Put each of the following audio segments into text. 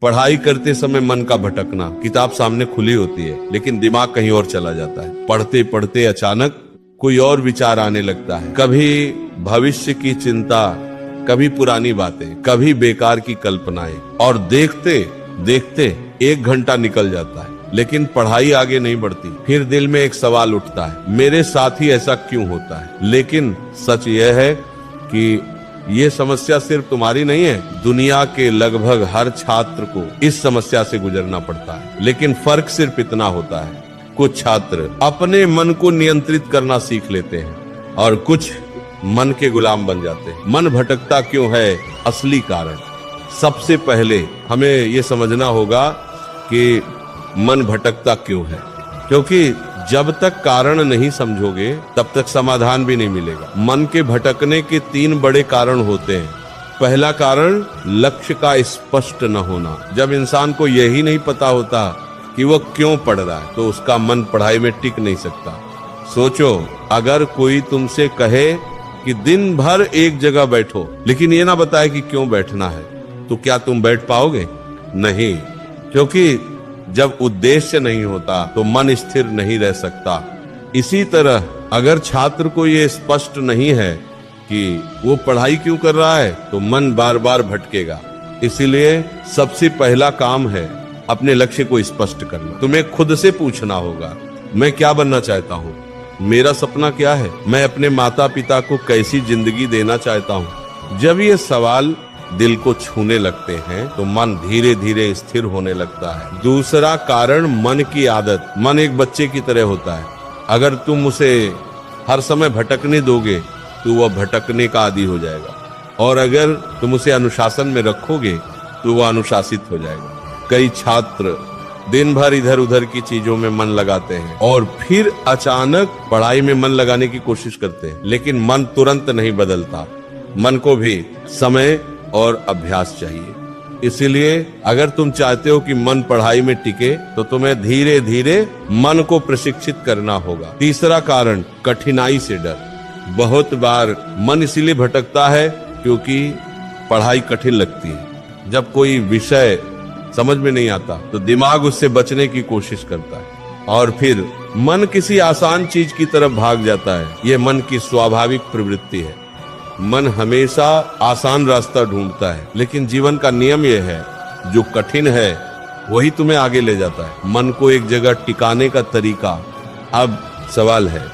पढ़ाई करते समय मन का भटकना, किताब सामने खुली होती है लेकिन दिमाग कहीं और चला जाता है। पढ़ते पढ़ते अचानक कोई और विचार आने लगता है, कभी भविष्य की चिंता, कभी पुरानी बातें, कभी बेकार की कल्पनाएं, और देखते देखते 1 घंटा निकल जाता है लेकिन पढ़ाई आगे नहीं बढ़ती। फिर दिल में एक सवाल उठता है, मेरे साथ ही ऐसा क्यों होता है? लेकिन सच यह है कि ये समस्या सिर्फ तुम्हारी नहीं है, दुनिया के लगभग हर छात्र को इस समस्या से गुजरना पड़ता है। लेकिन फर्क सिर्फ इतना होता है, कुछ छात्र अपने मन को नियंत्रित करना सीख लेते हैं और कुछ मन के गुलाम बन जाते हैं। मन भटकता क्यों है? असली कारण सबसे पहले हमें ये समझना होगा कि मन भटकता क्यों है, क्योंकि जब तक कारण नहीं समझोगे तब तक समाधान भी नहीं मिलेगा। मन के भटकने के 3 बड़े कारण होते हैं। पहला कारण लक्ष्य का स्पष्ट न होना। जब इंसान को यही नहीं पता होता कि वो क्यों पढ़ रहा है तो उसका मन पढ़ाई में टिक नहीं सकता। सोचो, अगर कोई तुमसे कहे कि दिन भर एक जगह बैठो लेकिन ये ना बताए कि क्यों बैठना है, तो क्या तुम बैठ पाओगे? नहीं, क्योंकि जब उद्देश्य नहीं होता तो मन स्थिर नहीं रह सकता। इसी तरह अगर छात्र को ये स्पष्ट नहीं है कि वो पढ़ाई क्यों कर रहा है तो मन बार बार भटकेगा। इसीलिए सबसे पहला काम है अपने लक्ष्य को स्पष्ट करना। तुम्हें खुद से पूछना होगा, मैं क्या बनना चाहता हूँ? मेरा सपना क्या है? मैं अपने माता पिता को कैसी जिंदगी देना चाहता हूँ? जब ये सवाल दिल को छूने लगते हैं तो मन धीरे धीरे स्थिर होने लगता है। दूसरा कारण मन की आदत। मन एक बच्चे की तरह होता है, अगर तुम उसे हर समय भटकने दोगे तो वह भटकने का आदी हो जाएगा, और अगर तुम उसे अनुशासन में रखोगे तो वह अनुशासित हो जाएगा। कई छात्र दिन भर इधर उधर की चीजों में मन लगाते हैं और फिर अचानक पढ़ाई में मन लगाने की कोशिश करते हैं, लेकिन मन तुरंत नहीं बदलता। मन को भी समय और अभ्यास चाहिए। इसीलिए अगर तुम चाहते हो कि मन पढ़ाई में टिके तो तुम्हें धीरे धीरे मन को प्रशिक्षित करना होगा। तीसरा कारण कठिनाई से डर। बहुत बार मन इसीलिए भटकता है क्योंकि पढ़ाई कठिन लगती है। जब कोई विषय समझ में नहीं आता तो दिमाग उससे बचने की कोशिश करता है और फिर मन किसी आसान चीज की तरफ भाग जाता है। यह मन की स्वाभाविक प्रवृत्ति है। मन हमेशा आसान रास्ता ढूंढता है, लेकिन जीवन का नियम यह है, जो कठिन है वही तुम्हें आगे ले जाता है। मन को एक जगह टिकाने का तरीका। अब सवाल है,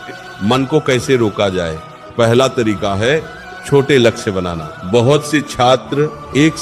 मन को कैसे रोका जाए? पहला तरीका है छोटे लक्ष्य बनाना। बहुत से छात्र एक